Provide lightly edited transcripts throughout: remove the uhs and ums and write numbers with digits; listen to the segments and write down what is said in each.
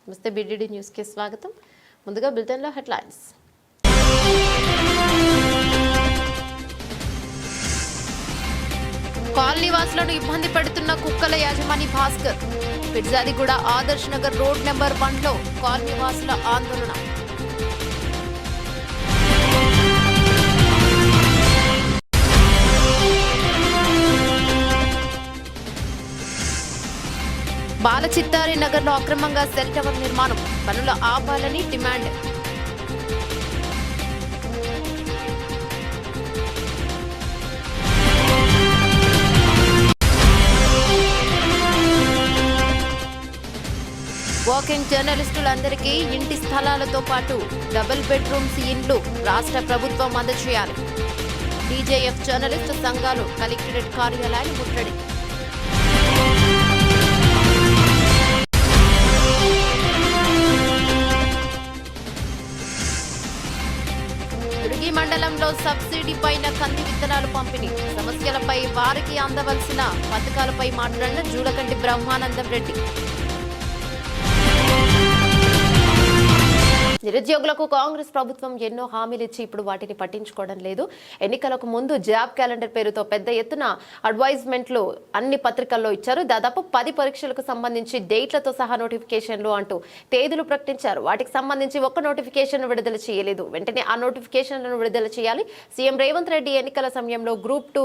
నమస్తే BDD news కి స్వాగతం. ముందుగా బులెటిన్ లో హెడ్లైన్స్. కాలనీ వాసులను ఇబ్బంది పెడుతున్న కుక్కల యజమాని భాస్కర్. పిర్జాదిగూడ ఆదర్శ్ నగర్ రోడ్ నెంబర్ 1 లో కాలనీ వాసుల ఆందోళన. బాలచిత్తారి నగర్ లో అక్రమంగా సెల్ టవర్ నిర్మాణం, పనుల ఆపాలని డిమాండ్. వాకింగ్ జర్నలిస్టులందరికీ ఇంటి స్థలాలతో పాటు డబుల్ బెడ్రూమ్స్ ఇండ్లు రాష్ట్ర ప్రభుత్వం అందజేయాలి. టీజేఎఫ్ జర్నలిస్టు సంఘాలు కలెక్టరేట్ కార్యాలయాన్ని ముట్టడి. మండలంలో సబ్సిడీ పైన కంది విత్తనాలు పంపిణీ, సమస్యలపై వారికి అందవలసిన పథకాలపై మాట్లాడిన జూలకంటి బ్రహ్మానందం రెడ్డి. నిరుద్యోగులకు కాంగ్రెస్ ప్రభుత్వం ఎన్నో హామీలు ఇచ్చి ఇప్పుడు వాటిని పట్టించుకోవడం లేదు. ఎన్నికలకు ముందు జాబ్ క్యాలెండర్ పేరుతో పెద్ద ఎత్తున అడ్వైజ్మెంట్లు అన్ని పత్రికల్లో ఇచ్చారు. దాదాపు 10 పరీక్షలకు సంబంధించి డేట్లతో సహా నోటిఫికేషన్లు అంటూ తేదీలు ప్రకటించారు. వాటికి సంబంధించి ఒక్క నోటిఫికేషన్ విడుదల చేయలేదు. వెంటనే ఆ నోటిఫికేషన్లను విడుదల చేయాలి. సీఎం రేవంత్ రెడ్డి ఎన్నికల సమయంలో గ్రూప్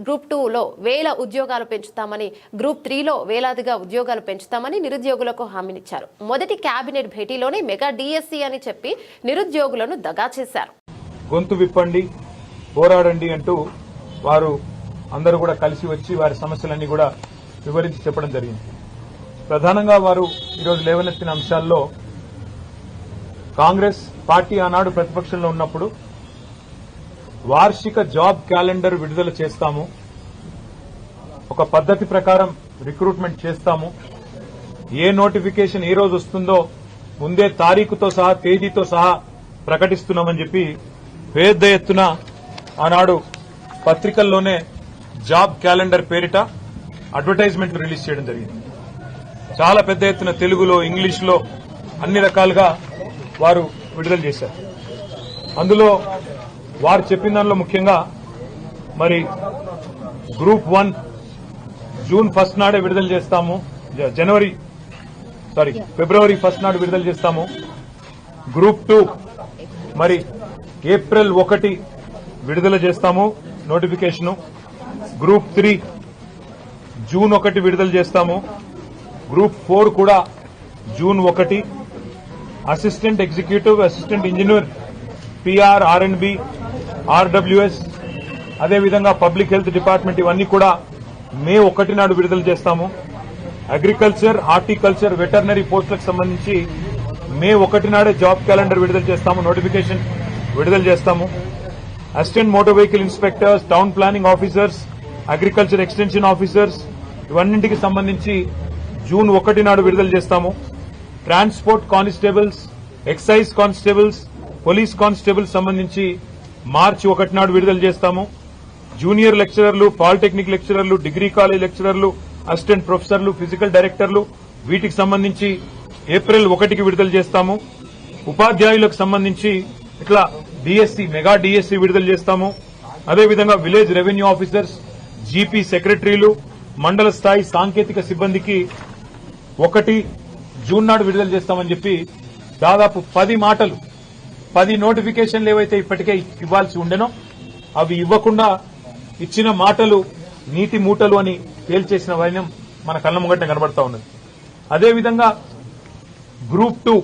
2లో 1000 ఉద్యోగాలు పెంచుతామని, గ్రూప్ 3లో వేలాదిగా ఉద్యోగాలు పెంచుతామని నిరుద్యోగులకు హామీనిచ్చారు. మొదటి కేబినెట్ భేటీలోనే మెగా డిఎస్సి అని చెప్పి నిరుద్యోగులను దగా చేశారు. గొంతు విప్పండి, పోరాడండి అంటూ వారు అందరూ కూడా కలిసి వచ్చి వారి సమస్యలన్నీ కూడా వివరించి చెప్పడం జరిగింది. ప్రధానంగా వారు ఈరోజు లేవనెత్తిన అంశాల్లో కాంగ్రెస్ పార్టీ ఆనాడు ప్రతిపక్షంలో ఉన్నప్పుడు వార్షిక జాబ్ క్యాలెండర్ విడుదల చేస్తాము, ఒక పద్ధతి ప్రకారం రిక్రూట్మెంట్ చేస్తాము, ఏ నోటిఫికేషన్ ఏ రోజు వస్తుందో ముందే తారీఖుతో సహా తేదీతో సహా ప్రకటిస్తున్నామని చెప్పి పెద్ద ఎత్తున ఆనాడు పత్రికల్లోనే జాబ్ క్యాలెండర్ పేరిట అడ్వర్టైజ్మెంట్ రిలీజ్ చేయడం జరిగింది. చాలా పెద్ద ఎత్తున తెలుగులో, ఇంగ్లీష్లో అన్ని రకాలుగా వారు విడుదల చేశారు. అందులో వారు చెప్పిన దానిలో ముఖ్యంగా మరి గ్రూప్ 1 జూన్ 1 నాడే విడుదల చేస్తాము, ఫిబ్రవరి 1 నాడు విడుదల చేస్తాము. గ్రూప్ 2 మరి ఏప్రిల్ 1 విడుదల చేస్తాము నోటిఫికేషన్. గ్రూప్ 3 జూన్ 1 విడుదల చేస్తాము. గ్రూప్ 4 కూడా June 1. Assistant executive, assistant engineer, PR, ఆర్ఎండ్బి, ఆర్డబ్ల్యూఎస్, అదేవిధంగా పబ్లిక్ హెల్త్ డిపార్ట్మెంట్ ఇవన్నీ కూడా మే 1 నాడు విడుదల చేస్తాము. అగ్రికల్చర్, హార్టికల్చర్, వెటర్నరీ పోస్టులకు సంబంధించి మే 1 నాడే జాబ్ క్యాలెండర్ విడుదల చేస్తాము, నోటిఫికేషన్ విడుదల చేస్తాము. Assistant motor vehicle inspectors, town planning officers, agriculture extension officers ఇవన్నింటికి సంబంధించి జూన్ 1 నాడు విడుదల చేస్తాము. Transport constables, excise constables, police constables సంబంధించి మార్చి 1 నాడు విడుదల చేస్తాము. జూనియర్ లెక్చరర్లు, పాలిటెక్నిక్ లెక్చరర్లు, డిగ్రీ కాలేజ్ లెక్చరర్లు, అసిస్టెంట్ ప్రొఫెసర్లు, ఫిజికల్ డైరెక్టర్లు వీటికి సంబంధించి ఏప్రిల్ 1కి విడుదల చేస్తాము. ఉపాధ్యాయులకు సంబంధించి ఇట్లా డిఎస్సి, మెగా డిఎస్సి విడుదల చేస్తాము. అదేవిధంగా విలేజ్ రెవెన్యూ ఆఫీసర్స్, జీపీ సెక్రటరీలు, మండల స్థాయి సాంకేతిక సిబ్బందికి 1 జూన్ నాడు విడుదల చేస్తామని చెప్పి దాదాపు 10 నోటిఫికేషన్లు ఏవైతే ఇప్పటికే ఇవ్వాల్సి ఉండెనో అవి ఇవ్వకుండా ఇచ్చిన మాటలు నీటి మూటలు అని తేల్చేసిన వైనం మన కళ్ళ ముంగట కనబడతా ఉన్నది. అదేవిధంగా గ్రూప్ 2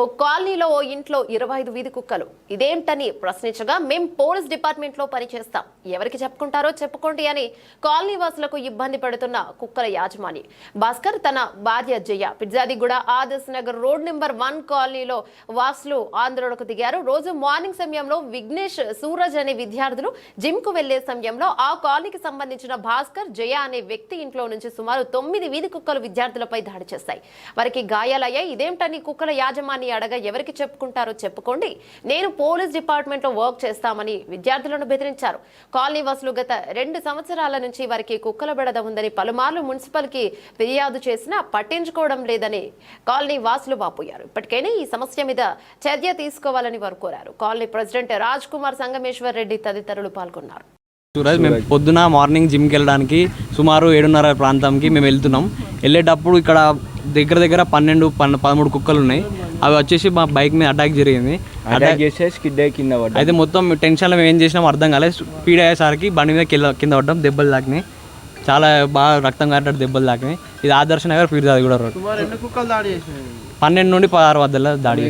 ఓ కాలనీలో ఓ ఇంట్లో 25 వీధి కుక్కలు. ఇదేంటని ప్రశ్నించగా మేం పోలీస్ డిపార్ట్మెంట్ లో పనిచేస్తాం, ఎవరికి చెప్పుకుంటారో చెప్పుకోండి అని కాలనీ వాసులకు ఇబ్బంది పెడుతున్న కుక్కల యాజమాని భాస్కర్ తన భార్య జయ పిర్జాదిగూడ ఆదర్శ్ నగర్ రోడ్ నెంబర్ 1 కాలనీలో వాసులు ఆందోళనకు దిగారు. రోజు మార్నింగ్ సమయంలో విఘ్నేష్, సూరజ్ అనే విద్యార్థులు జిమ్ కు వెళ్లే సమయంలో ఆ కాలనీకి సంబంధించిన భాస్కర్, జయ అనే వ్యక్తి ఇంట్లో నుంచి సుమారు 9 వీధి కుక్కలు విద్యార్థులపై దాడి చేస్తాయి. వారికి గాయాలయ్యాయి. ఇదేంటని కుక్కల యాజమాని అని అడగ ఎవరికి చెప్పుకుంటారో చెప్పుకోండి, నేను పోలీస్ డిపార్ట్మెంట్లో వర్క్ చేస్తామని విద్యార్థులను బెదిరించారు. కాలనీ వాసులు గత 2 సంవత్సరాల నుంచి వారికి కుక్కల బెడద ఉందని పలుమార్లు మున్సిపల్కి ఫిర్యాదు చేసినా పట్టించుకోవడం లేదని కాలనీ వాసులు వాపోయారు. ఇప్పటికైనా ఈ సమస్య మీద చర్య తీసుకోవాలని వారు కోరారు. కాలనీ ప్రెసిడెంట్ రాజ్ కుమార్ సంగమేశ్వర్ రెడ్డి తదితరులు పాల్గొన్నారు. సూరజ్, మేము పొద్దున మార్నింగ్ జిమ్కి వెళ్ళడానికి సుమారు 7:30 ప్రాంతంకి మేము వెళ్తున్నాం. వెళ్ళేటప్పుడు ఇక్కడ దగ్గర దగ్గర 12-13 కుక్కలు ఉన్నాయి. అవి వచ్చేసి మా బైక్ మీద అటాక్ జరిగింది. అటాక్ చేస్తే స్కిడ్ అయ్యి కింద పడ్డాం. అయితే మొత్తం టెన్షన్లో మేము ఏం చేసినాం అర్థం కాలేదు. స్పీడ్ అయ్యేసరికి బండి మీద కింద పడ్డాం. దెబ్బలు తాకినాయి, చాలా బాగా రక్తం కారినట్టు దెబ్బలు తాకినాయి. ఇది ఆదర్శ నగర్ పీర్జాది కూడా రోడ్. 12 నుండి 16 మధ్యలో దాడి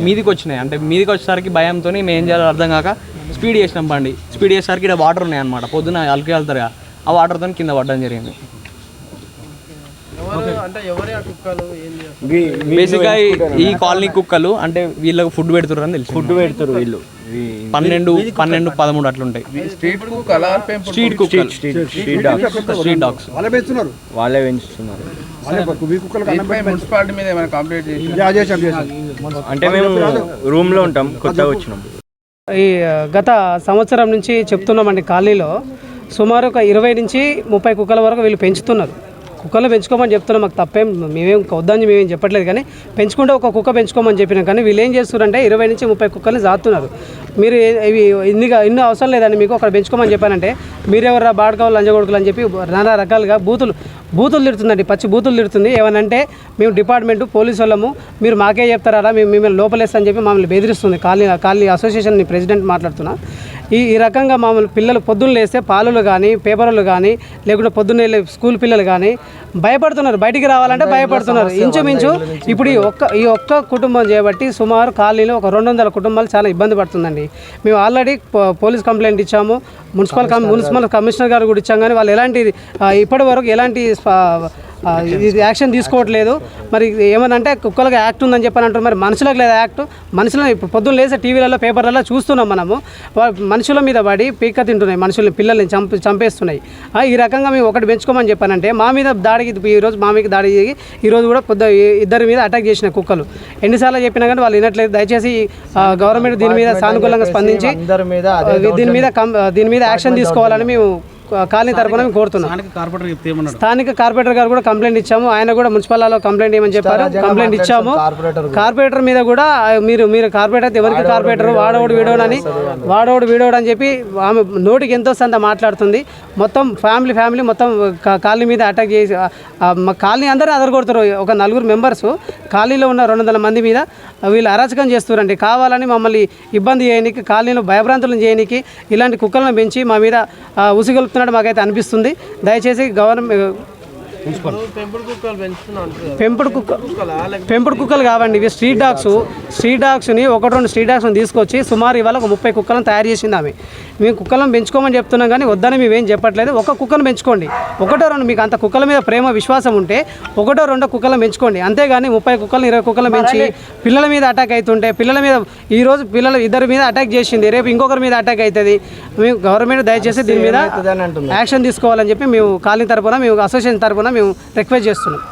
మీదికి వచ్చినాయి. అంటే మీదికి వచ్చేసరికి భయంతో మేము ఏం చేయాలో అర్థం కాక స్పీడ్ చేసినాం. బండి స్పీడ్ చేసేసరికి ఇక్కడ వాటర్ ఉన్నాయి అనమాట. పొద్దున అలికి వెళ్తారుగా, ఆ వాటర్తో కింద పడడం జరిగింది. బేసిక్గా ఈ కాలనీ కుక్కలు అంటే వీళ్ళకి ఫుడ్ పెడుతున్నారు అని తెలుసు. ఫుడ్ పెడుతురు వీళ్ళు 12-13 అట్లుంటాయి. స్ట్రీట్ కుక్కలు, స్ట్రీట్ డాగ్స్ వాళ్ళే పెంచుతున్నారు. మున్సిపాలిటీ మీద ఏమైనా కంప్లైంట్ అంటే మేము రూమ్లో ఉంటాం, కొత్తగా వచ్చినాం. ఈ గత సంవత్సరం నుంచి చెప్తున్నామండి, కాలనీలో సుమారు ఒక 20 నుంచి 30 కుక్కల వరకు వీళ్ళు పెంచుతున్నారు. కుక్కలు పెంచుకోమని చెప్తున్నాం, మాకు తప్పేం, మేమేం వద్దని మేమేం చెప్పట్లేదు. కానీ పెంచుకుంటే ఒక కుక్క పెంచుకోమని చెప్పినాం. కానీ వీళ్ళు ఏం చేస్తున్నారంటే 20 నుంచి 30 కుక్కల్ని జాతున్నారు. మీరు ఇవి ఇన్ని అవసరం లేదండి మీకు అక్కడ పెంచుకోమని చెప్పానంటే మీరెవరా బాడకావాలి లంజగొడుకులు అని చెప్పి నానా రకాలుగా బూతులు తిడుతుందండి, పచ్చి బూతులు తిడుతుంది. ఏమనంటే మేము డిపార్ట్మెంటు పోలీసు వాళ్ళము, మీరు మాకే చెప్తారా, మేము మిమ్మల్ని లోపలేస్తామని చెప్పి మమ్మల్ని బెదిరిస్తుంది. కాలనీ అసోసియేషన్ ప్రెసిడెంట్ మాట్లాడుతున్నా. ఈ రకంగా మమ్మల్ని పిల్లలు పొద్దున్న లేస్తే పాలలు కానీ పేపర్లు కానీ లేకుంటే పొద్దున్నే స్కూల్ పిల్లలు కానీ భయపడుతున్నారు, బయటికి రావాలంటే భయపడుతున్నారు. ఇంచుమించు ఇప్పుడు ఈ ఒక్క కుటుంబం చేయబట్టి సుమారు కాలనీలో ఒక 200 కుటుంబాలు చాలా ఇబ్బంది పడుతుందండి. మేము ఆల్రెడీ పోలీస్ కంప్లైంట్ ఇచ్చాము, మున్సిపల్ కమిషనర్ గారు కూడా ఇచ్చాం. కానీ వాళ్ళు ఇప్పటి వరకు ఎలాంటి ఇది యాక్షన్ తీసుకోవట్లేదు. మరి ఏమనంటే కుక్కలకు యాక్ట్ ఉందని చెప్పని అంటారు, మరి మనుషులకు లేదా యాక్ట్? మనుషులను ఇప్పుడు పొద్దున్న లేసే టీవీలలో పేపర్లలో చూస్తున్నాం మనము, మనుషుల మీద పడి పీక్క తింటున్నాయి, మనుషుల్ని పిల్లల్ని చంపేస్తున్నాయి. ఈ రకంగా మేము ఒకటి పెంచుకోమని చెప్పానంటే మా మీద దాడికి ఈరోజు మా మీద దాడి చేసి ఈరోజు కూడా ఇద్దరి మీద అటాక్ చేసిన కుక్కలు. ఎన్నిసార్లు చెప్పినా కానీ వాళ్ళు వినట్లేదు. దయచేసి గవర్నమెంట్ దీని మీద సానుకూలంగా స్పందించి దీని మీద యాక్షన్ తీసుకోవాలని మేము కాలనీ తరఫున మేము కోరుతున్నాం. స్థానిక కార్పొరేటర్ గారు కూడా కంప్లైంట్ ఇచ్చాము. ఆయన కూడా మున్సిపల్లో కంప్లైంట్ ఏమని చెప్పారు, కంప్లైంట్ ఇచ్చాము. కార్పొరేటర్ మీద కూడా మీరు కార్పొరేటర్ ఎవరికి కార్పొరేటర్ వాడోడు వీడోడు అని చెప్పి ఆమె నోటికి ఎంతో సంత మాట్లాడుతుంది. మొత్తం ఫ్యామిలీ మొత్తం కాలనీ మీద అటాక్ చేసి కాలనీ అందరూ అదరగొడుతారు. ఒక 4 మెంబర్స్ కాలనీలో ఉన్న 200 మంది మీద వీళ్ళు అరాచకం చేస్తారండి. కావాలని మమ్మల్ని ఇబ్బంది చేయడానికి, కాలనీలో భయభ్రాంతులను చేయడానికి ఇలాంటి కుక్కలను పెంచి మా మీద ఉసిగొలుపుతున్నాడు మాకైతే అనిపిస్తుంది. దయచేసి పెంపుడు కుక్కలు కావండి ఇవి, స్ట్రీట్ డాగ్స్ని 1-2 స్ట్రీట్ డాగ్స్ని తీసుకొచ్చి సుమారు ఇవాళ ఒక 30 కుక్కలను తయారు చేసింది ఆమె. మేము కుక్కలను పెంచుకోమని చెప్తున్నాం కానీ వద్దని మేమేం చెప్పట్లేదు. ఒక కుక్కను పెంచుకోండి, 1-2 మీకు అంత కుక్కల మీద ప్రేమ విశ్వాసం ఉంటే 1-2 కుక్కలను పెంచుకోండి. అంతేగాని 30 కుక్కలను 20 కుక్కలను పెంచి పిల్లల మీద అటాక్ అవుతుంటే ఈరోజు ఇద్దరి మీద అటాక్ చేసింది, రేపు ఇంకొకరి మీద అటాక్ అవుతుంది. మేము గవర్నమెంట్ దయచేసి దీని మీద యాక్షన్ తీసుకోవాలని చెప్పి మేము కాలనీ తరఫున మేము అసోసియేషన్ తరఫున మేము రిక్వెస్ట్ చేస్తున్నాం.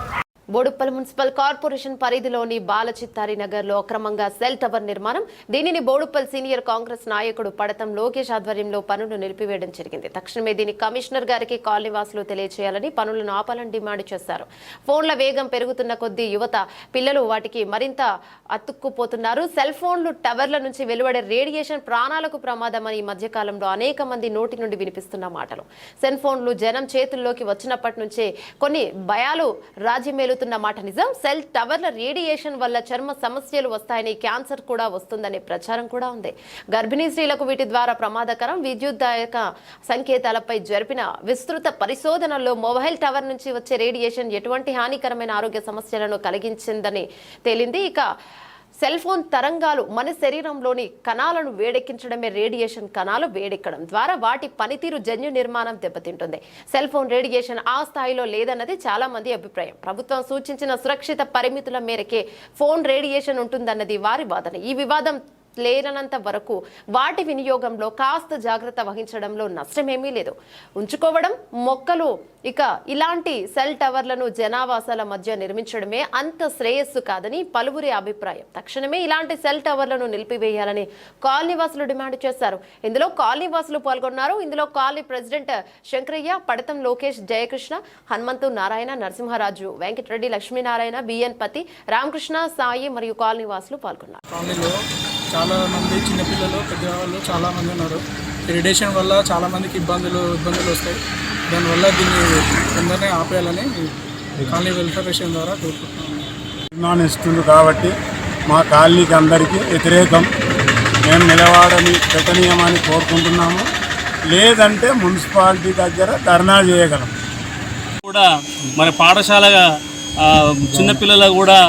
బోడుప్పల్ మున్సిపల్ కార్పొరేషన్ పరిధిలోని బాలచిత్తారి నగర్లో అక్రమంగా సెల్ టవర్ నిర్మాణం. దీనిని బోడుప్పల్ సీనియర్ కాంగ్రెస్ నాయకుడు పడతం లోకేష్ ఆధ్వర్యంలో పనులు నిలిపివేయడం జరిగింది. తక్షణమే దీన్ని కమిషనర్ గారికి కాలనీవాసులు తెలియజేయాలని, పనులను ఆపాలని డిమాండ్ చేశారు. ఫోన్ల వేగం పెరుగుతున్న కొద్దీ యువత పిల్లలు వాటికి మరింత అతుక్కుపోతున్నారు. సెల్ ఫోన్లు టవర్ల నుంచి వెలువడే రేడియేషన్ ప్రాణాలకు ప్రమాదమని ఈ మధ్యకాలంలో అనేక మంది నోటి నుండి వినిపిస్తున్న మాటలు. సెల్ ఫోన్లు జనం చేతుల్లోకి వచ్చినప్పటి నుంచే కొన్ని భయాలు రాజ్యమేలుతున్న మాట నిజం. సెల్ టవర్ల రేడియేషన్ వల్ల చర్మ సమస్యలు వస్తాయని, క్యాన్సర్ కూడా వస్తుందనే ప్రచారం కూడా ఉంది. గర్భిణీ స్త్రీలకు వీటి ద్వారా ప్రమాదకరం. విద్యుద్దాయక సంకేతాలపై జరిపిన విస్తృత పరిశోధనల్లో మొబైల్ టవర్ నుంచి వచ్చే రేడియేషన్ ఎటువంటి హానికరమైన ఆరోగ్య సమస్యలను కలిగించిందని తేలింది. ఇక సెల్ ఫోన్ తరంగాలు మన శరీరంలోని కణాలను వేడెక్కించడమే. రేడియేషన్ కణాలు వేడెక్కడం ద్వారా వాటి పనితీరు జన్యు నిర్మాణం దెబ్బతింటుంది. సెల్ ఫోన్ రేడియేషన్ ఆ స్థాయిలో లేదన్నది చాలా మంది అభిప్రాయం. ప్రభుత్వం సూచించిన సురక్షిత పరిమితుల మేరకే ఫోన్ రేడియేషన్ ఉంటుందన్నది వారి వాదన. ఈ వివాదం లేరనంత వరకు వాటి వినియోగంలో కాస్త జాగ్రత్త వహించడంలో నష్టమేమీ లేదు. ఉంచుకోవడం మొక్కలు ఇక ఇలాంటి సెల్ టవర్లను జనావాసాల మధ్య నిర్మించడమే అంత శ్రేయస్సు కాదని పలువురి అభిప్రాయం. తక్షణమే ఇలాంటి సెల్ టవర్లను నిలిపివేయాలని కాలనీవాసులు డిమాండ్ చేశారు. ఇందులో కాలనీవాసులు పాల్గొన్నారు. ఇందులో colony president Shankaraiah, Padatam Lokesh, Jayakrishna, Hanumanthu, Narayana, Narasimharaju, Venkatareddy, Lakshminarayana, BN Pathi, Ramakrishna, Sai మరియు కాలనీవాసులు పాల్గొన్నారు. కాలనీలో చాలా మంది చిన్నపిల్లలు, పెద్దవాళ్ళు చాలా మంది ఉన్నారు. రేడియేషన్ వల్ల చాలా మందికి ఇబ్బందులు వస్తాయి. దానివల్ల దీన్ని తొందరనే ఆపేయాలని కాలనీ వెల్ఫేర్ ఫెడరేషన్ ద్వారా కోరుకుంటున్నాను. నిర్మాణం ఇస్తుంది కాబట్టి మా కాలనీకి అందరికీ వ్యతిరేకం. మేము నిలవాడని పెట్టనీయమని కోరుకుంటున్నాము. లేదంటే మున్సిపాలిటీ దగ్గర ధర్నా చేయగలం. కూడా మరి పాఠశాలగా చిన్నపిల్లలు కూడా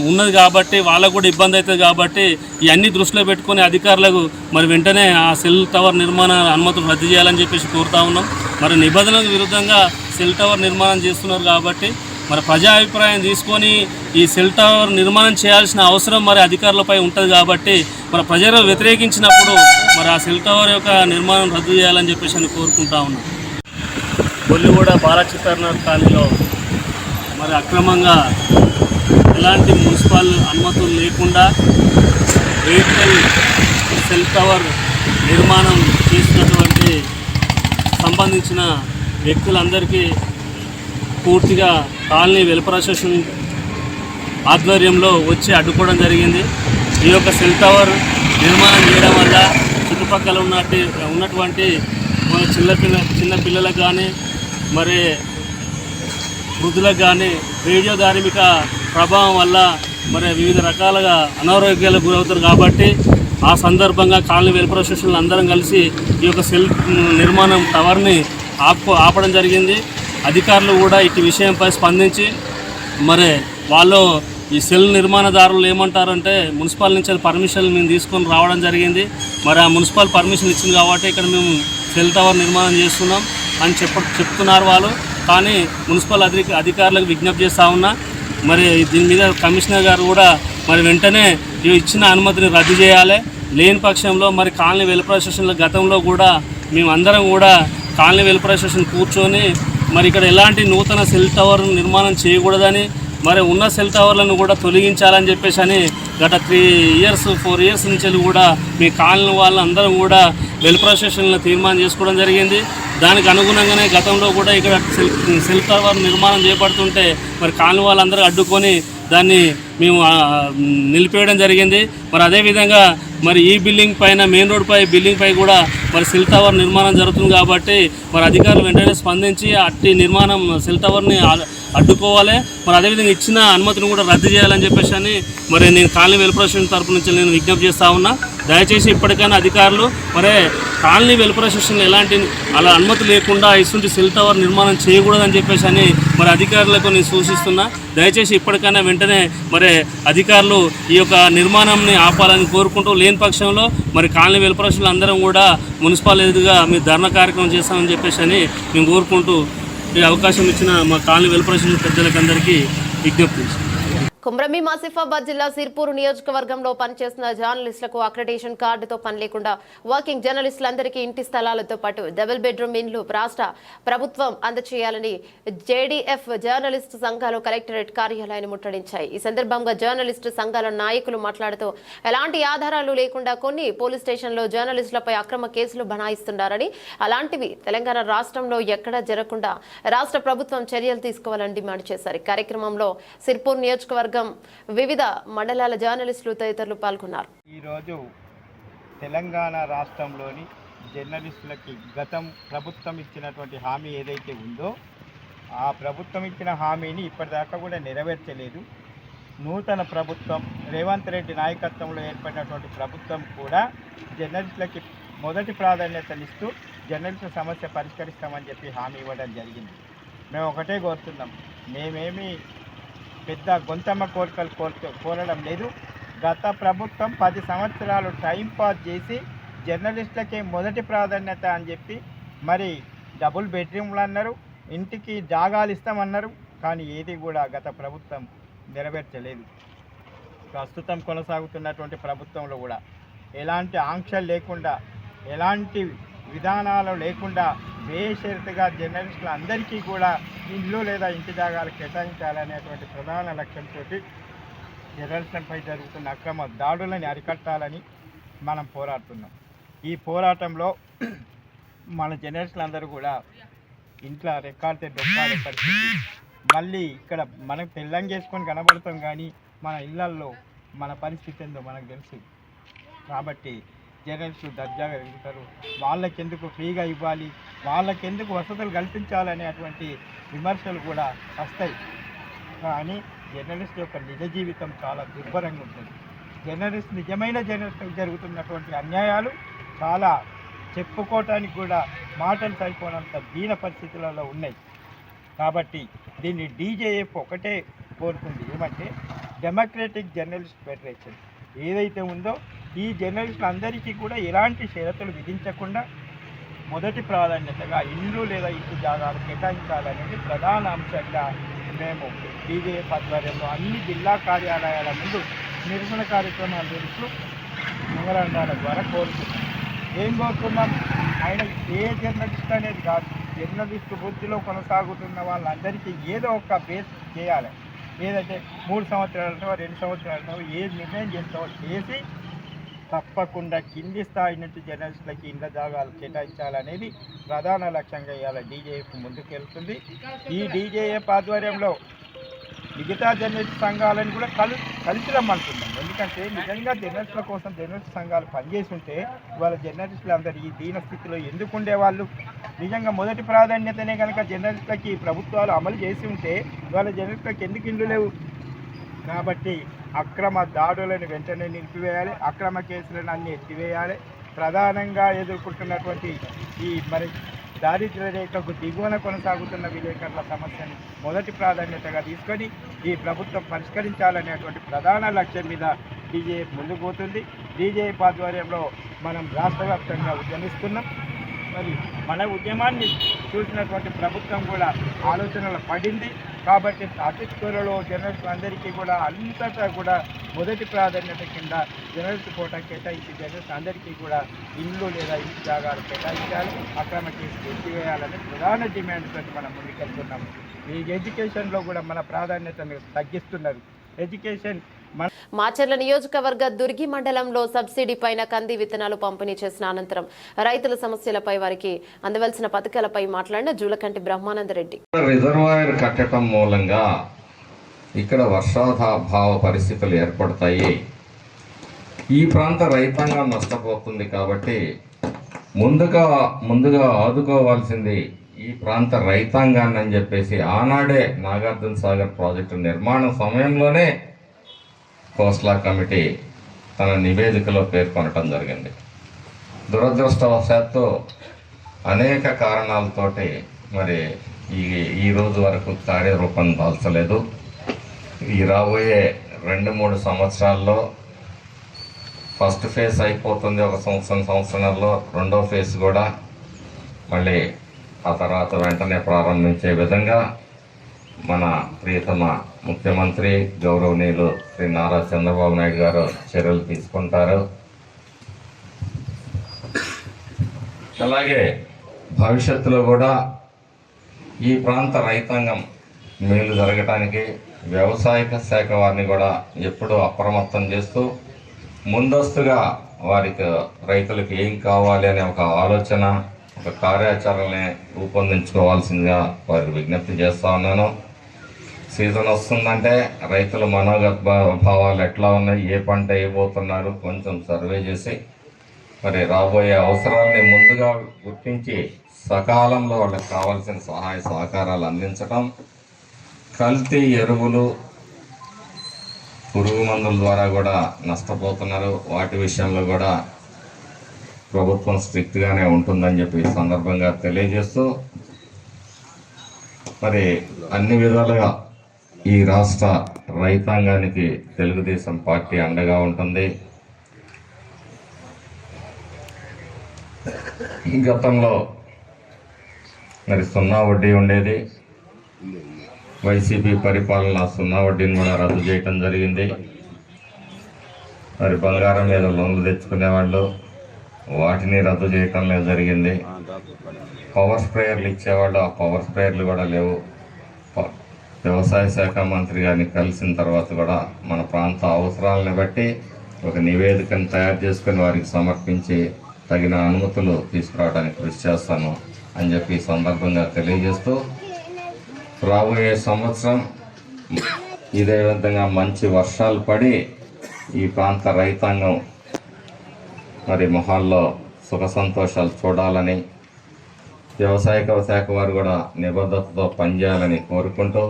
ఉన్నది కాబట్టి వాళ్ళకు కూడా ఇబ్బంది అవుతుంది కాబట్టి ఇవన్నీ దృష్టిలో పెట్టుకొని అధికారులకు మరి వెంటనే ఆ సెల్ టవర్ నిర్మాణ అనుమతులు రద్దు చేయాలని చెప్పేసి కోరుతా ఉన్నాం. మరి నిబంధనలకు విరుద్ధంగా సెల్ టవర్ నిర్మాణం చేస్తున్నారు కాబట్టి మరి ప్రజా అభిప్రాయం తీసుకొని ఈ సెల్ టవర్ నిర్మాణం చేయాల్సిన అవసరం మరి అధికారులపై ఉంటుంది కాబట్టి మరి ప్రజలు వ్యతిరేకించినప్పుడు మరి ఆ సెల్ టవర్ యొక్క నిర్మాణం రద్దు చేయాలని చెప్పేసి అని కోరుకుంటా ఉన్నాం. బొల్లిగూడ బాలచిత్రనాథ్ కాలనీలో మరి అక్రమంగా ఎలాంటి మున్సిపల్ అనుమతులు లేకుండా ఎయిర్టెల్ సెల్ టవర్ నిర్మాణం చేసినటువంటి సంబంధించిన వ్యక్తులందరికీ పూర్తిగా కాలనీ వెల్ఫేర్ అసోసియేషన్ ఆధ్వర్యంలో వచ్చి అడ్డుకోవడం జరిగింది. ఈ యొక్క సెల్ టవర్ నిర్మాణం చేయడం వల్ల చుట్టుపక్కల ఉన్నటువంటి మన చిన్న పిల్లలకు కానీ మరి వృద్ధులకు కానీ రేడియో ధార్మిక ప్రభావం వల్ల మరి వివిధ రకాలుగా అనారోగ్యాలకు గురవుతారు కాబట్టి ఆ సందర్భంగా కాలనీ వెల్ఫేర్ అసోసియేషన్లు అందరం కలిసి ఈ యొక్క సెల్ నిర్మాణం టవర్ని ఆపడం జరిగింది. అధికారులు కూడా ఇటు విషయంపై స్పందించి మరి వాళ్ళు ఈ సెల్ నిర్మాణదారులు ఏమంటారంటే మున్సిపల్ నుంచి పర్మిషన్ మేము తీసుకొని రావడం జరిగింది. మరి ఆ మున్సిపల్ పర్మిషన్ ఇచ్చింది కాబట్టి ఇక్కడ మేము సెల్ టవర్ నిర్మాణం చేస్తున్నాం అని చెప్తున్నారు వాళ్ళు. కానీ మున్సిపల్ అధికారులకు విజ్ఞప్తి చేస్తూ ఉన్నా మరి దీని మీద కమిషనర్ గారు కూడా మరి వెంటనే ఇచ్చిన అనుమతిని రద్దు చేయాలి. లేని పక్షంలో మరి కాలనీ వెల్ఫేర్ అసోసియేషన్ల గతంలో కూడా మేమందరం కూడా కాలనీ వెల్ఫేర్ అసోసియేషన్ కూర్చొని మరి ఇక్కడ ఎలాంటి నూతన సెల్ టవర్ నిర్మాణం చేయకూడదని మరి ఉన్న సెల్ టవర్లను కూడా తొలగించాలని చెప్పేసి అని గత 4 ఇయర్స్ నుంచి కూడా మీ కాలనీ వాళ్ళందరం కూడా వెల్ఫేర్ అసోసియేషన్లో తీర్మానం చేసుకోవడం జరిగింది. దానికి అనుగుణంగానే గతంలో కూడా ఇక్కడ సెల్ టవర్ నిర్మాణం చేపడుతుంటే మరి కాలనీ వాళ్ళందరూ అడ్డుకొని దాన్ని మేము నిలిపేయడం జరిగింది. మరి అదేవిధంగా మరి ఈ బిల్డింగ్ పైన మెయిన్ రోడ్ పై బిల్డింగ్ పై కూడా మరి సెల్ టవర్ నిర్మాణం జరుగుతుంది కాబట్టి మరి అధికారులు వెంటనే స్పందించి అట్టి నిర్మాణం సెల్ టవర్ని అడ్డుకోవాలి. మరి అదేవిధంగా ఇచ్చిన అనుమతిని కూడా రద్దు చేయాలని చెప్పేసి అని మరి నేను కాలనీ వెల్ఫేర్ అసోసియేషన్ తరపు నుంచి నేను విజ్ఞప్తి చేస్తూ ఉన్నా. దయచేసి ఇప్పటికైనా అధికారులు మరి కాలనీ వెల్ఫేర్ అసోసియేషన్ ఎలాంటి అలా అనుమతి లేకుండా ఇటువంటి సెల్ టవర్ నిర్మాణం చేయకూడదని చెప్పేసి అని మరి అధికారులకు నేను సూచిస్తున్నా. దయచేసి ఇప్పటికైనా వెంటనే మరి అధికారులు ఈ యొక్క నిర్మాణాన్ని ఆపాలని కోరుకుంటూ లేని పక్షంలో మరి కాలనీ వెల్ఫేర్ అసోసియేషన్ అందరం కూడా మున్సిపల్ ఎదురుగా మీ ధర్నా కార్యక్రమం చేస్తామని చెప్పేసి అని మేము కోరుకుంటూ ఈ అవకాశం ఇచ్చిన మా కాలనీ వెల్ఫేర్ అసోసియేషన్ పెద్దలకు అందరికీ విజ్ఞప్తి. కుమ్రమీం ఆసిఫాబాద్ జిల్లా సిర్పూర్ నియోజకవర్గంలో పనిచేస్తున్న జర్నలిస్టులకు అక్రిడేషన్ కార్డుతో పని లేకుండా వర్కింగ్ జర్నలిస్టులందరికీ ఇంటి స్థలాలతో పాటు డబుల్ బెడ్రూమ్ ఇండ్లు రాష్ట్ర ప్రభుత్వం అందజేయాలని జేడీఎఫ్ జర్నలిస్టు సంఘాలు కలెక్టరేట్ కార్యాలయాన్ని ముట్టడించాయి. ఈ సందర్భంగా జర్నలిస్టు సంఘాల నాయకులు మాట్లాడుతూ ఎలాంటి ఆధారాలు లేకుండా కొన్ని పోలీస్ స్టేషన్లో జర్నలిస్టులపై అక్రమ కేసులు బనాయిస్తున్నారని, అలాంటివి తెలంగాణ రాష్ట్రంలో ఎక్కడా జరగకుండా రాష్ట్ర ప్రభుత్వం చర్యలు తీసుకోవాలని డిమాండ్ చేశారు. ఈ కార్యక్రమంలో సిర్పూర్ నియోజకవర్గం వివిధ మండలాల జర్నలిస్టులు తదితరులు పాల్గొన్నారు. ఈరోజు తెలంగాణ రాష్ట్రంలోని జర్నలిస్టులకి గతం ప్రభుత్వం ఇచ్చినటువంటి హామీ ఏదైతే ఉందో ఆ ప్రభుత్వం ఇచ్చిన హామీని ఇప్పటిదాకా కూడా నెరవేర్చలేదు. నూతన ప్రభుత్వం రేవంత్ రెడ్డి నాయకత్వంలో ఏర్పడినటువంటి ప్రభుత్వం కూడా జర్నలిస్టులకి మొదటి ప్రాధాన్యతనిస్తూ జర్నలిస్టుల సమస్య పరిష్కరిస్తామని చెప్పి హామీ ఇవ్వడం జరిగింది. మేము ఒకటే కోరుతున్నాం, మేమేమి పెద్ద గొంతమ్మ కోరికలు కోరడం లేదు. గత ప్రభుత్వం 10 సంవత్సరాలు టైం పాస్ చేసి జర్నలిస్టులకే మొదటి ప్రాధాన్యత అని చెప్పి మరి డబుల్ బెడ్రూమ్లు అన్నారు, ఇంటికి జాగాలు ఇస్తామన్నారు. కానీ ఏది కూడా గత ప్రభుత్వం నెరవేర్చలేదు. ప్రస్తుతం కొనసాగుతున్నటువంటి ప్రభుత్వంలో కూడా ఎలాంటి ఆంక్షలు లేకుండా, ఎలాంటి విధానాలు లేకుండా బేషరతుగా జర్నలిస్టులు అందరికీ కూడా ఇల్లు లేదా ఇంటి జాగాలు కేటాయించాలనేటువంటి ప్రధాన లక్ష్యంతో జర్నలిస్టులపై జరుగుతున్న అక్రమ దాడులని అరికట్టాలని మనం పోరాడుతున్నాం. ఈ పోరాటంలో మన జర్నలిస్టులందరూ కూడా ఇంట్లో రెక్కాడితే డొక్కాడే పరిస్థితి. మళ్ళీ ఇక్కడ మనం తెల్లం చేసుకొని కనబడతాం, కానీ మన ఇళ్లల్లో మన పరిస్థితి ఏందో మనకు తెలుసు. కాబట్టి జర్నలిస్టులు దర్జాగా ఎదుగుతారు, వాళ్ళకెందుకు ఫ్రీగా ఇవ్వాలి, వాళ్ళకెందుకు వసతులు కల్పించాలనేటువంటి విమర్శలు కూడా వస్తాయి. కానీ జర్నలిస్ట్ యొక్క నిజ జీవితం చాలా దుర్భరంగా ఉంటుంది. నిజమైన జర్నలిస్టులకు జరుగుతున్నటువంటి అన్యాయాలు చాలా చెప్పుకోవటానికి కూడా మాటలు సరిపోనంత దీన పరిస్థితులలో ఉన్నాయి. కాబట్టి దీన్ని డీజేఎఫ్ ఒకటే కోరుతుంది, ఏమంటే డెమోక్రటిక్ జర్నలిస్ట్ ఫెడరేషన్ ఏదైతే ఉందో ఈ జర్నలిస్టులందరికీ కూడా ఎలాంటి షరతులు విధించకుండా మొదటి ప్రాధాన్యతగా ఇల్లు లేదా ఇంటి జాగాలు కేటాయించాలనేది ప్రధాన అంశంగా మేము డీజేఎఫ్ ఆధ్వర్యంలో అన్ని జిల్లా కార్యాలయాల ముందు నిరసన కార్యక్రమాలు జరుపుతూ మెమరాండాల ద్వారా కోరుతున్నాం. ఏం కోరుతున్నాం? ఆయన ఏ జర్నలిస్ట్ అనేది కాదు, జర్నలిస్టు వృత్తిలో కొనసాగుతున్న వాళ్ళందరికీ ఏదో ఒక బేస్ చేయాలి. ఏదంటే 3 సంవత్సరాలతో 2 సంవత్సరాలతో ఏ నిర్ణయం చేస్తావో చేసి తప్పకుండా కింది స్థాయి నుంచి జర్నలిస్టులకి ఇండ్ల జాగాలు కేటాయించాలనేది ప్రధాన లక్ష్యంగా ఇవాళ డీజేఎఫ్ ముందుకెళ్తుంది. ఈ డీజేఎఫ్ ఆధ్వర్యంలో మిగతా జర్నలిస్ట్ సంఘాలను కూడా కలిసి రమ్మంటున్నాం. ఎందుకంటే నిజంగా జర్నలిస్టుల కోసం జర్నలిస్ట్ సంఘాలు పనిచేసి ఉంటే ఇవాళ జర్నలిస్టులు అందరూ ఈ దీన స్థితిలో ఎందుకు ఉండేవాళ్ళు? నిజంగా మొదటి ప్రాధాన్యతనే కనుక జర్నలిస్టులకి ప్రభుత్వాలు అమలు చేసి ఉంటే ఇవాళ జర్నలిస్టులకు ఎందుకు ఇల్లు లేవు? కాబట్టి అక్రమ దాడులను వెంటనే నిలిపివేయాలి, అక్రమ కేసులను అన్ని ఎత్తివేయాలి. ప్రధానంగా ఎదుర్కొంటున్నటువంటి ఈ దారిద్ర్య రేఖకు దిగువన కొనసాగుతున్న విలేకరుల సమస్యని మొదటి ప్రాధాన్యతగా తీసుకొని ఈ ప్రభుత్వం పరిష్కరించాలనేటువంటి ప్రధాన లక్ష్యం మీద డీజేఎఫ్ ముందుకు పోతుంది. డీజేఎఫ్ ఆధ్వర్యంలో మనం రాష్ట్ర వ్యాప్తంగా ఉద్యమిస్తున్నాం. మరి మన ఉద్యమాన్ని చూసినటువంటి ప్రభుత్వం కూడా ఆలోచనలు పడింది. కాబట్టి అతి త్వరలో జర్నలిస్టులు అందరికీ కూడా అంతటా కూడా మొదటి ప్రాధాన్యత కింద జర్నలిస్ట్ కోటా కేటాయించి జర్నలిస్ట్ అందరికీ కూడా ఇల్లు లేదా ఇంటి జాగాలు కేటాయించాలి, అక్రమ కేసులు ఎత్తివేయాలని ప్రధాన డిమాండ్తో మనం ముందుకెళ్తున్నాము. ఈ ఎడ్యుకేషన్లో కూడా మన ప్రాధాన్యతను తగ్గిస్తున్నారు. ఎడ్యుకేషన్ మాచర్ల నియోజకవర్గ దుర్గి మండలంలో సబ్సిడీ పైన కంది విత్తనాలు పంపిణీ చేసిన అనంతరం రైతుల సమస్యలపై వారికి అందవలసిన పథకాలపై మాట్లాడిన జూలకంటి బ్రహ్మానందరెడ్డి. రిజర్వాయర్ కట్టడం మూలంగా ఇక్కడ వర్షాభావ పరిస్థితులు ఏర్పడతాయి. ఈ ప్రాంత రైతాంగం నష్టపోతుంది. కాబట్టి ముందుగా ఆదుకోవాల్సింది ఈ ప్రాంత రైతాంగాన్ని అని చెప్పేసి ఆనాడే నాగార్జున సాగర్ ప్రాజెక్టు నిర్మాణ సమయంలోనే కోస్లా కమిటీ తన నివేదికలో పేర్కొనటం జరిగింది. దురదృష్టవశాత్తు అనేక కారణాలతోటి మరి ఈ రోజు వరకు కార్యరూపం దాల్చలేదు. ఈ రాబోయే 2-3 సంవత్సరాల్లో ఫస్ట్ ఫేజ్ అయిపోతుంది. ఒక సంవత్సరంలో రెండో ఫేజ్ కూడా మళ్ళీ ఆ తర్వాత వెంటనే ప్రారంభించే విధంగా మన ప్రియతమ ముఖ్యమంత్రి గౌరవనీయులు శ్రీ నారా చంద్రబాబు నాయుడు గారు చర్యలు తీసుకుంటారు. అలాగే భవిష్యత్తులో కూడా ఈ ప్రాంత రైతాంగం మేలు జరగటానికి వ్యవసాయ శాఖ వారిని కూడా ఎప్పుడూ అప్రమత్తం చేస్తూ ముందస్తుగా వారికి రైతులకు ఏం కావాలి అనే ఒక ఆలోచన, ఒక కార్యాచరణని రూపొందించుకోవాల్సిందిగా వారికి విజ్ఞప్తి చేస్తూ ఉన్నాను. సీజన్ వస్తుందంటే రైతుల మనోభావాలు ఎట్లా ఉన్నాయి, ఏ పంట వేయబోతున్నారు కొంచెం సర్వే చేసి మరి రాబోయే అవసరాలని ముందుగా గుర్తించి సకాలంలో వాళ్ళకి కావాల్సిన సహాయ సహకారాలు అందించడం, కల్తీ ఎరువులు పురుగు మందుల ద్వారా కూడా నష్టపోతున్నారు. వాటి విషయంలో కూడా ప్రభుత్వం స్ట్రిక్ట్గానే ఉంటుందని చెప్పి ఈ సందర్భంగా తెలియజేస్తూ మరి అన్ని విధాలుగా ఈ రాష్ట్ర రైతాంగానికి తెలుగుదేశం పార్టీ అండగా ఉంటుంది. గతంలో మరి 0 వడ్డీ ఉండేది. వైసీపీ పరిపాలన 0 వడ్డీని కూడా రద్దు చేయటం జరిగింది. మరి బంగారం మీద లోన్లు తెచ్చుకునేవాళ్ళు వాటిని రద్దు చేయటంలో జరిగింది. పవర్ స్ప్రేయర్లు ఇచ్చేవాళ్ళు, ఆ పవర్ స్ప్రేయర్లు కూడా లేవు. వ్యవసాయ శాఖ మంత్రి గారిని కలిసిన తర్వాత కూడా మన ప్రాంత అవసరాలను బట్టి ఒక నివేదికను తయారు చేసుకుని వారికి సమర్పించి తగిన అనుమతులు తీసుకురావడానికి కృషి చేస్తాను అని చెప్పి ఈ సందర్భంగా తెలియజేస్తూ, రాబోయే సంవత్సరం ఇదే విధంగా మంచి వర్షాలు పడి ఈ ప్రాంత రైతాంగం మరి మొహాల్లో సుఖ సంతోషాలు చూడాలని, వ్యవసాయ శాఖ వారు కూడా నిబద్ధతతో పనిచేయాలని కోరుకుంటూ,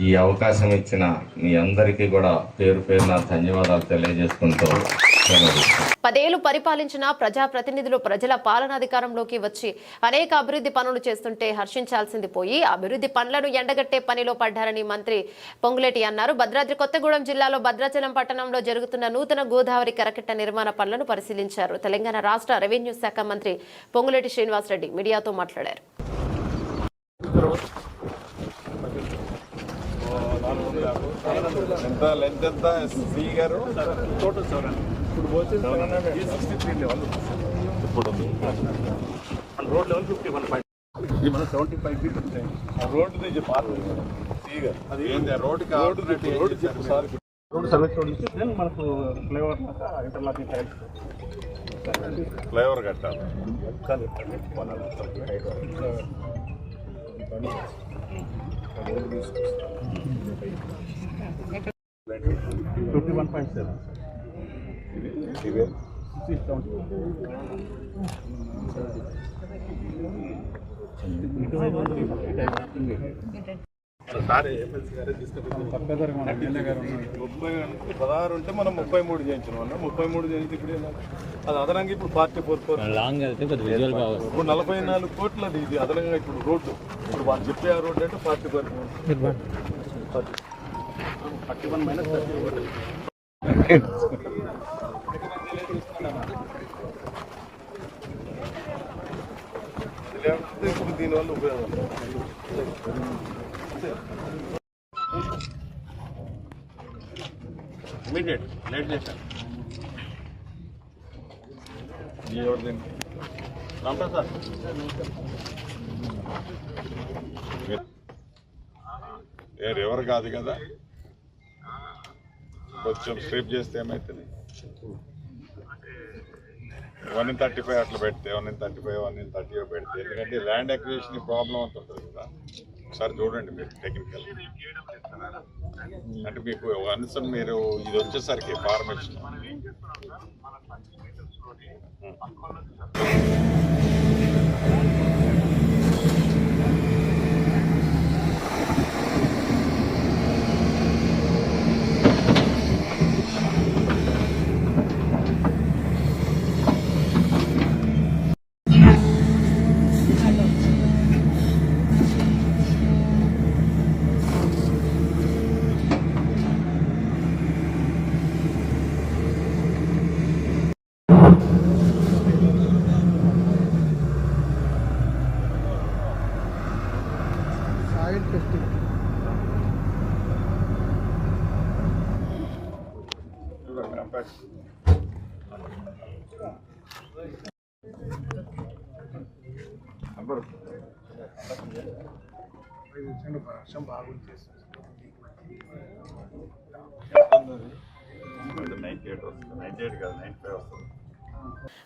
ఈ అవకాశం ఇచ్చిన మీ అందరికీ కూడా పేరు పేరున ధన్యవాదాలు తెలియజేసుకుంటూ 10 ఏళ్లు పరిపాలించిన ప్రజాప్రతినిధులు ప్రజల పాలనాధికారంలోకి వచ్చి అనేక అభివృద్ధి పనులు చేస్తుంటే హర్షించాల్సింది పోయి అభివృద్ధి పనులను ఎండగట్టే పనిలో పడ్డారని మంత్రి పొంగులేటి అన్నారు. భద్రాద్రి కొత్తగూడెం జిల్లాలో భద్రాచలం పట్టణంలో జరుగుతున్న నూతన గోదావరి కరకట్ట నిర్మాణ పనులను పరిశీలించారు. తెలంగాణ రాష్ట్ర రెవెన్యూ శాఖ మంత్రి పొంగులేటి శ్రీనివాసరెడ్డి మీడియాతో మాట్లాడారు. రోడ్ లెవెల్ 51 ఇది మన 75 ఫీట్ ఉంటాయి. ఆ రోడ్డు రోడ్డు సర్వీస్ రోడ్ నుంచి దెన్ మనకు ఫ్లైఓవర్ ఇంటర్లాకింగ్ టైల్స్ ఫ్లైఓవర్ కట్టాలి. 51.7 16 ఉంటే మనం 33 చేయించినాం అన్న. 33 చేయించి ఇప్పుడు అది అదనంగా ఇప్పుడు 44 ఇప్పుడు 44 కోట్లది ఇది అదనంగా ఇప్పుడు రోడ్డు. ఇప్పుడు వాళ్ళు చెప్పే ఆ రోడ్డు అంటే 41 మైనస్ 30 ఇప్పుడు దీనివల్ల ఉపయోగం ఇమీడియట్ లేట్ చేశాను. సార్ ఎవరు కాదు కదా, కొంచెం స్ట్రిప్ చేస్తే ఏమవుతుంది 1/35 అట్లా పెడితే 1/35 1/30 పెడితే, ఎందుకంటే ల్యాండ్ అక్విజిషన్ ప్రాబ్లం అంత ఉంటుంది కదా. ఒకసారి చూడండి మీరు టెక్నికల్, అంటే మీకు వన్స్ మీరు ఇది వచ్చేసరికి ఫార్మేషన్ వర్షం బాగుంది. 98 వస్తుంది, 98 కాదు 95 వస్తుంది.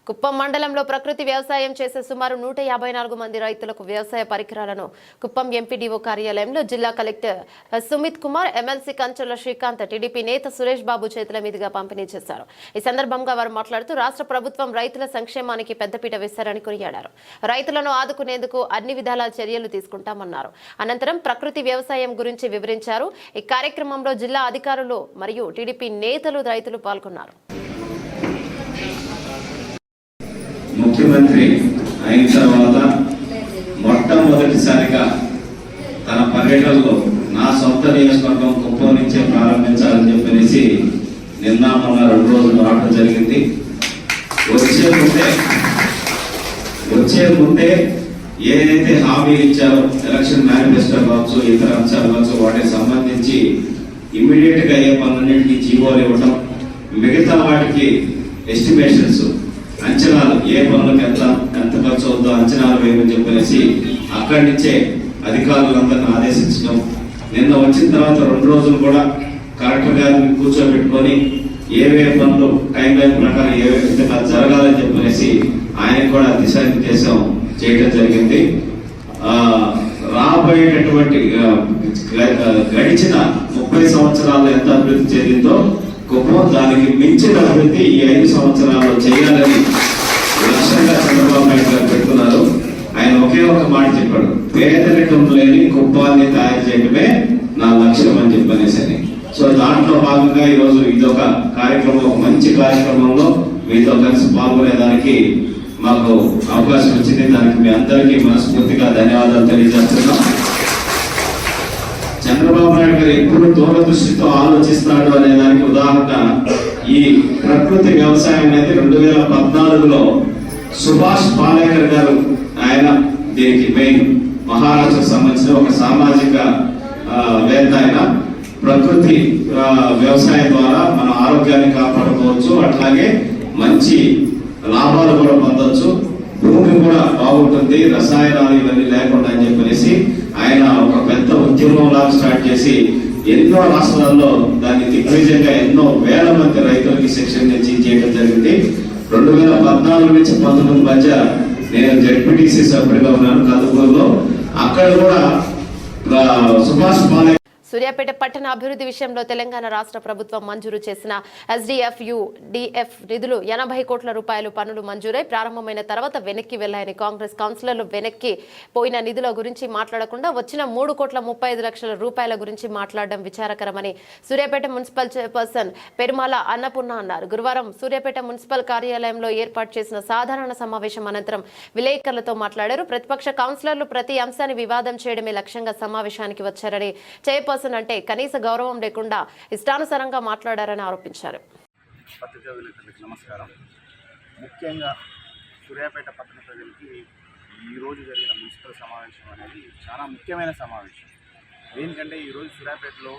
కుప్పం మండలంలో ప్రకృతి వ్యవసాయం చేసే సుమారు 154 మంది రైతులకు వ్యవసాయ పరికరాలను కుప్పం ఎంపీడీఓ కార్యాలయంలో జిల్లా collector Sumit Kumar, MLC Kancharla Srikanth, TDP నేత సురేష్ బాబు చేతుల మీదుగా పంపిణీ చేశారు. ఈ సందర్భంగా వారు మాట్లాడుతూ రాష్ట్ర ప్రభుత్వం రైతుల సంక్షేమానికి పెద్దపీట వేశారని కొనియాడారు. రైతులను ఆదుకునేందుకు అన్ని విధాల చర్యలు తీసుకుంటామన్నారు. అనంతరం ప్రకృతి వ్యవసాయం గురించి వివరించారు. ఈ కార్యక్రమంలో జిల్లా అధికారులు మరియు టీడీపీ నేతలు, రైతులు పాల్గొన్నారు. ముఖ్యమంత్రి అయిన తర్వాత మొట్టమొదటిసారిగా తన పర్యటనలో నా సొంత నియోజకవర్గం కుప్పం నుంచే ప్రారంభించాలని చెప్పనేసి నిన్న మొన్న 2 రోజులు రావడం జరిగింది. వచ్చే ముందే ఏదైతే హామీలు ఇచ్చారో ఎలక్షన్ మేనిఫెస్టో కావచ్చు, ఇతర అంశాలు కావచ్చు, వాటికి సంబంధించి ఇమ్మీడియట్ గా అయ్యే పనులన్నింటినీ జీవోలు ఇవ్వటం, మిగతా వాటికి ఎస్టిమేషన్స్ అంచనాలు ఏ పనులకు ఎంత ఖర్చు అవుతుందో అంచనాలు వేయమని చెప్పేసి అక్కడి నుంచే అధికారులందరిని ఆదేశించడం. నిన్న వచ్చిన తర్వాత 2 రోజులు కూడా కలెక్టర్ గారిని కూర్చోబెట్టుకొని ఏవే పనులు టైం లైన్ ప్రకారం ఏ విధంగా జరగాలని చెప్పేసి ఆయన కూడా దిశానిర్దేశం చేయడం జరిగింది. రాబోయేటటువంటి గడిచిన 30 సంవత్సరాల్లో ఎంత అభివృద్ధి చెందిందో కుప్పం దానికి మించిన అభివృద్ధి ఈ 5 సంవత్సరాల్లో చేయాలని లక్ష్యంగా చంద్రబాబు నాయుడు గారు పెట్టుకున్నారు. ఆయన ఒకే ఒక మాట చెప్పాడు, పేదరికం లేని కుప్పాన్ని తయారు చేయడమే నా లక్ష్యం అని చెప్పనేసి. సో దాంట్లో భాగంగా ఈరోజు ఇదొక కార్యక్రమం, మంచి కార్యక్రమంలో మీతో కలిసి పాల్గొనేదానికి మాకు అవకాశం వచ్చింది. దానికి మీ అందరికీ మనస్ఫూర్తిగా ధన్యవాదాలు తెలియజేస్తున్నాం. చంద్రబాబు నాయుడు గారు ఎప్పుడు దూరదృష్టితో ఆలోచిస్తాడు అనే దానికి ఉదాహరణ ఈ ప్రకృతి వ్యవసాయం అనేది 2014లో సుభాష్ పాలేకర్ గారు ఆయన దీనికి మెయిన్ మహారాష్ట్రకు సంబంధించిన ఒక సామాజిక వేత్త. ఆయన ప్రకృతి వ్యవసాయం ద్వారా మన ఆరోగ్యాన్ని కాపాడుకోవచ్చు, అట్లాగే మంచి లాభాలు కూడా పొందవచ్చు, భూమి కూడా బాగుంటుంది, రసాయనాలు ఇవన్నీ లేకుండా అని చెప్పేసి ఆయన ఒక పెద్ద ఉద్యమంలా స్టార్ట్ చేసి ఎన్నో రాష్ట్రాల్లో దాన్ని దిగ్విజయంగా ఎన్నో వేల మంది రైతులకి శిక్షణ చేయడం జరిగింది. 2014 నుంచి 19 మధ్య నేను జెడ్పీటీసీ సభ్యుడిగా ఉన్నాను కందుకూరులో. అక్కడ కూడా సుభాష్ పాలేకర్ సూర్యాపేట పట్టణ అభివృద్ధి విషయంలో తెలంగాణ రాష్ట్ర ప్రభుత్వం మంజూరు చేసిన SDF-UDF నిధులు 80 కోట్ల రూపాయలు పనులు మంజూరై ప్రారంభమైన తర్వాత వెనక్కి వెళ్లాయని కాంగ్రెస్ కౌన్సిలర్లు వెనక్కి పోయిన నిధుల గురించి మాట్లాడకుండా వచ్చిన 3,35 లక్షల రూపాయల గురించి మాట్లాడడం విచారకరమని సూర్యాపేట మున్సిపల్ చైర్పర్సన్ పెరుమాల అన్నపూర్ణ అన్నారు. గురువారం సూర్యాపేట మున్సిపల్ కార్యాలయంలో ఏర్పాటు చేసిన సాధారణ సమావేశం అనంతరం విలేకరులతో మాట్లాడారు. ప్రతిపక్ష కౌన్సిలర్లు ప్రతి అంశాన్ని వివాదం చేయడమే లక్ష్యంగా సమావేశానికి వచ్చారని, చైర్పర్సన్ అంటే కనీస గౌరవం లేకుండా ఇష్టానుసారంగా మాట్లాడారని ఆరోపించారు. పత్రికా విలేకరులకు నమస్కారం. ముఖ్యంగా సూర్యాపేట పట్టణ ప్రజలకి ఈరోజు జరిగిన మున్సిపల్ సమావేశం అనేది చాలా ముఖ్యమైన సమావేశం. దేనికంటే ఈరోజు సూర్యాపేటలో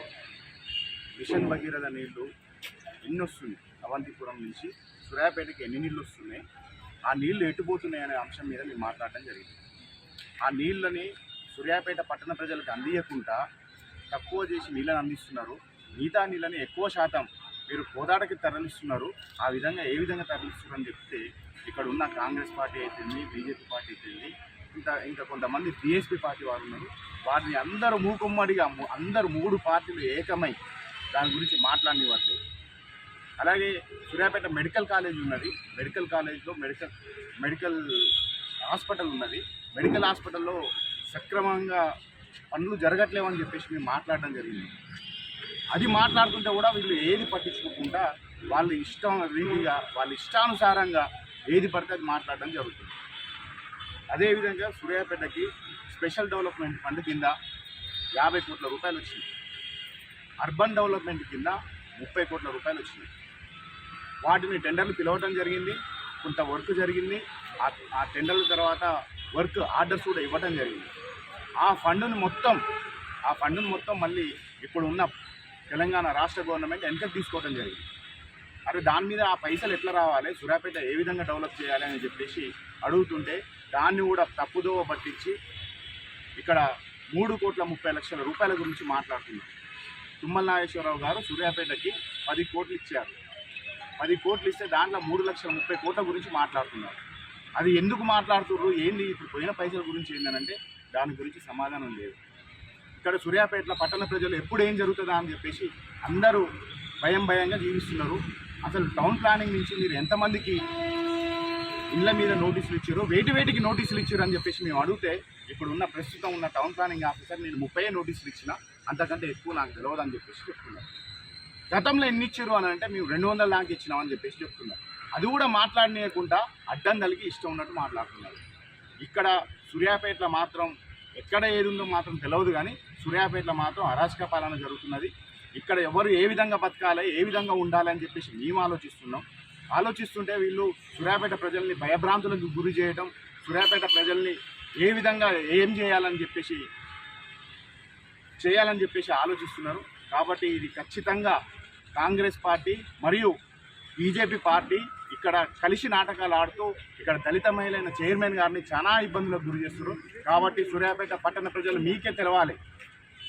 మిషన్ భగీరథ నీళ్లు ఎన్ని వస్తున్నాయి, అవంతిపురం నుంచి సూర్యాపేటకి ఎన్ని నీళ్ళు వస్తున్నాయి, ఆ నీళ్లు ఎటుపోతున్నాయి అనే అంశం మీద మేము మాట్లాడడం జరిగింది. ఆ నీళ్ళని సూర్యాపేట పట్టణ ప్రజలకు అందియకుండా తక్కువ చేసి నీళ్ళని అందిస్తున్నారు, మిగతా నీళ్ళని ఎక్కువ శాతం మీరు కోదాడకి తరలిస్తున్నారు. ఆ విధంగా ఏ విధంగా తరలిస్తున్నారు అని చెప్తే ఇక్కడ ఉన్న కాంగ్రెస్ పార్టీ అయితేంది, బీజేపీ పార్టీ అయితేంది, ఇంకా కొంతమంది బీఎస్పీ పార్టీ వారు ఉన్నారు. వారిని అందరూ మూకుమ్మడిగా అందరూ 3 పార్టీలు ఏకమై దాని గురించి మాట్లాడనివ్వట్లేదు. అలాగే సూర్యాపేట మెడికల్ కాలేజ్ ఉన్నది, మెడికల్ కాలేజ్లో మెడికల్ హాస్పిటల్ ఉన్నది. మెడికల్ హాస్పిటల్లో సక్రమంగా పనులు జరగట్లేవని చెప్పేసి మేము మాట్లాడడం జరిగింది. అది మాట్లాడుతుంటే కూడా వీళ్ళు ఏది పట్టించుకోకుండా వాళ్ళ ఇష్టం రీతిగా వాళ్ళ ఇష్టానుసారంగా ఏది పడితే అది మాట్లాడడం జరుగుతుంది. అదేవిధంగా సూర్యాపేటకి స్పెషల్ డెవలప్మెంట్ ఫండ్ కింద 50 కోట్ల రూపాయలు వచ్చినాయి, అర్బన్ డెవలప్మెంట్ కింద 30 కోట్ల రూపాయలు వచ్చినాయి. వాటిని టెండర్లు పిలవడం జరిగింది, కొంత వర్క్ జరిగింది. ఆ టెండర్ల తర్వాత వర్క్ ఆర్డర్స్ కూడా ఇవ్వడం జరిగింది. ఆ ఫండును మొత్తం మళ్ళీ ఇప్పుడు ఉన్న తెలంగాణ రాష్ట్ర గవర్నమెంట్ వెనక్కి తీసుకోవడం జరిగింది. అరే దాని మీద ఆ పైసలు ఎట్లా రావాలి, సూర్యాపేట ఏ విధంగా డెవలప్ చేయాలి అని చెప్పేసి అడుగుతుంటే దాన్ని కూడా తప్పుదోవ పట్టించి ఇక్కడ 3,30 లక్షల రూపాయల గురించి మాట్లాడుతున్నారు. తుమ్మల నాగేశ్వరరావు గారు సూర్యాపేటకి 10 కోట్లు ఇచ్చారు. 10 కోట్లు ఇస్తే దాంట్లో 3,30 కోట్ల గురించి మాట్లాడుతున్నారు. అది ఎందుకు మాట్లాడుతున్నారు, ఏంటి ఇప్పుడు పోయిన పైసల గురించి ఏంటంటే దాని గురించి సమాధానం లేదు. ఇక్కడ సూర్యాపేటలో పట్టణ ప్రజలు ఎప్పుడు ఏం జరుగుతుందా అని చెప్పేసి అందరూ భయంగా జీవిస్తున్నారు. అసలు టౌన్ ప్లానింగ్ నుంచి మీరు ఎంతమందికి ఇళ్ళ మీద నోటీసులు ఇచ్చారు, వేటికి నోటీసులు ఇచ్చారు అని చెప్పేసి మేము అడిగితే ఇప్పుడు ఉన్న ప్రస్తుతం ఉన్న టౌన్ ప్లానింగ్ ఆఫీసర్ నేను 30 నోటీసులు ఇచ్చినా అంతకంటే ఎక్కువ నాకు తెలియదు అని చెప్పేసి చెప్తున్నారు. గతంలో ఎన్ని ఇచ్చారు అని అంటే మేము 200 దాకా ఇచ్చినామని చెప్పేసి చెప్తున్నారు. అది కూడా మాట్లాడనీయకుండా అడ్డం తలిగి ఇష్టం ఉన్నట్టు మాట్లాడుతున్నారు. ఇక్కడ సూర్యాపేటలో మాత్రం ఎక్కడ ఏది ఉందో మాత్రం తెలియదు, కానీ సూర్యాపేటలో మాత్రం అరాచక పాలన జరుగుతున్నది. ఇక్కడ ఎవరు ఏ విధంగా బతకాలి, ఏ విధంగా ఉండాలి అని చెప్పేసి మేము ఆలోచిస్తుంటే వీళ్ళు సూర్యాపేట ప్రజల్ని భయభ్రాంతులకు గురి చేయడం, సూర్యాపేట ప్రజల్ని ఏ విధంగా ఏం చేయాలని చెప్పేసి ఆలోచిస్తున్నారు. కాబట్టి ఇది ఖచ్చితంగా కాంగ్రెస్ పార్టీ మరియు బీజేపీ పార్టీ ఇక్కడ కలిసి నాటకాలు ఆడుతూ ఇక్కడ దళిత మహిళైన చైర్మన్ గారిని చాలా ఇబ్బందులకు గురి చేస్తున్నారు. కాబట్టి సూర్యాపేట పట్టణ ప్రజలు మీకే తెలవాలి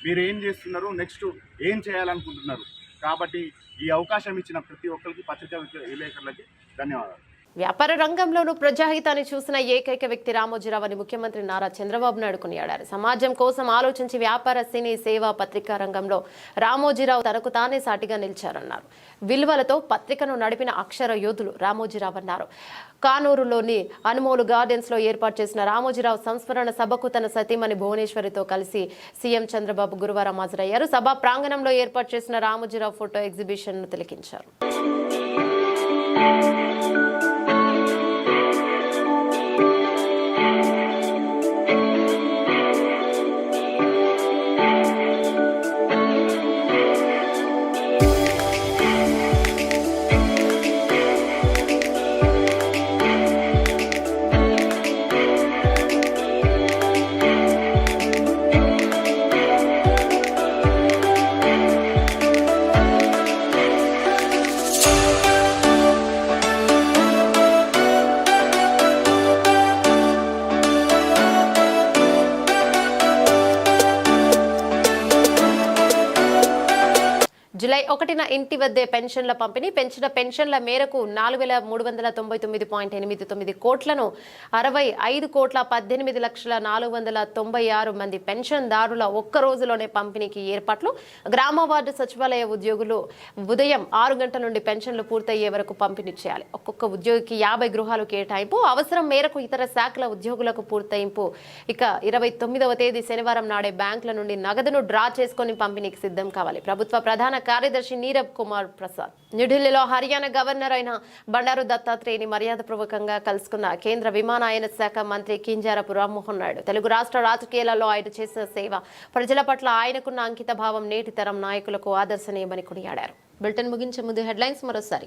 మీరు ఏం చేస్తున్నారు, నెక్స్ట్ ఏం చేయాలనుకుంటున్నారు. కాబట్టి ఈ అవకాశం ఇచ్చిన ప్రతి ఒక్కరికి పత్రికా విలేకరులకి ధన్యవాదాలు. వ్యాపార రంగంలోనూ ప్రజాహితాన్ని చూసిన ఏకైక వ్యక్తి రామోజీరావు అని ముఖ్యమంత్రి నారా చంద్రబాబు నాయుడు కొనియాడారు. సమాజం కోసం ఆలోచించి వ్యాపార సినీ సేవా పత్రికా రంగంలో రామోజీరావు తనకు తానే సాటిగా నిలిచారన్నారు. విలువలతో పత్రికను నడిపిన అక్షర యోధులు రామోజీరావు అన్నారు. కానూరులోని అనుమోలు గార్డెన్స్ లో ఏర్పాటు చేసిన రామోజీరావు సంస్మరణ సభకు తన సతీమణి భువనేశ్వరితో కలిసి సీఎం చంద్రబాబు గురువారం హాజరయ్యారు. సభా ప్రాంగణంలో ఏర్పాటు చేసిన రామోజీరావు ఫోటో ఎగ్జిబిషన్ ను తిలకించారు. జూలై 1న ఇంటి వద్దే పెన్షన్ల పంపిణీ. పెంచిన పెన్షన్ల మేరకు 4,399.89 కోట్లను 65,18,496 మంది పెన్షన్దారుల ఒక్క రోజులోనే పంపిణీకి ఏర్పాట్లు. గ్రామ వార్డు సచివాలయ ఉద్యోగులు ఉదయం 6 గంటల నుండి పెన్షన్లు పూర్తయ్యే వరకు పంపిణీ చేయాలి. ఒక్కొక్క ఉద్యోగికి 50 గృహాలు కేటాయింపు. అవసరం మేరకు ఇతర శాఖల ఉద్యోగులకు పూర్తయింపు. ఇక 29వ తేదీ శనివారం నాడే బ్యాంకుల నుండి నగదును డ్రా చేసుకుని పంపిణీకి సిద్ధం కావాలి. ప్రభుత్వ ప్రధాన కార్యదర్శి నీరబ్ కుమార్ ప్రసాద్ న్యూఢిల్లీలో హర్యానా గవర్నర్ అయిన బండారు దత్తాత్రేయని మర్యాదపూర్వకంగా కలుసుకున్న కేంద్ర విమానయాన శాఖ మంత్రి కింజారపు రామ్మోహన్ నాయుడు. తెలుగు రాష్ట్ర రాజకీయాలలో ఆయన చేసిన సేవ, ప్రజల పట్ల ఆయనకున్న అంకిత భావం నేటి తరం నాయకులకు ఆదర్శనీయమని కొనియాడారు. బులెటిన్ ముగించే ముందు హెడ్లైన్స్ మరోసారి.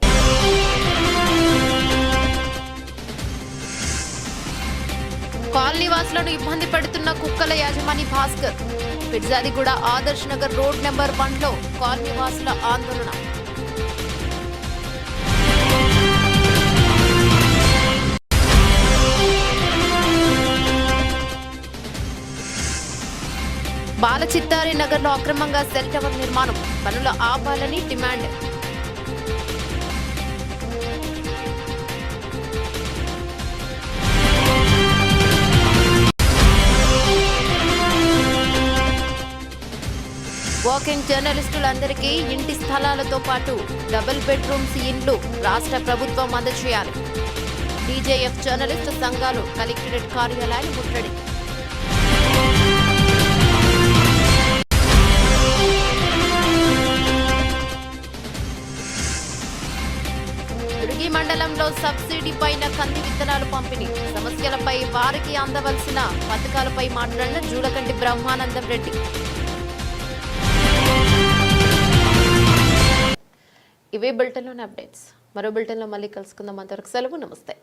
కాలనీవాసులను ఇబ్బంది పెడుతున్న కుక్కల యాజమాని భాస్కర్. పిర్జాదిగూడ ఆదర్శ్ నగర్ రోడ్ నెంబర్ 1లో కాలనీవాసుల ఆందోళన. బాలచిత్తారి నగర్లో అక్రమంగా సెల్ టవర్ నిర్మాణం, పనుల ఆపాలని డిమాండ్. వాకింగ్ జర్నలిస్టులందరికీ ఇంటి స్థలాలతో పాటు డబుల్ బెడ్రూమ్స్ ఇండ్లు రాష్ట్ర ప్రభుత్వం అందజేయాలి. డీజేఎఫ్ జర్నలిస్టు సంఘాలు కలెక్టరేట్ కార్యాలయాన్ని ముట్టడి. దుర్గి మండలంలో సబ్సిడీ పైన కంది విత్తనాలు పంపిణీ. సమస్యలపై వారికి అందవలసిన పథకాలపై మాట్లాడిన జూలకంటి బ్రహ్మానందం రెడ్డి. ఇవే బులెటిన్లోని అప్డేట్స్. మరో బులెటిన్లో మళ్ళీ కలుసుకుందాం. అంతవరకు సెలవు. నమస్తే.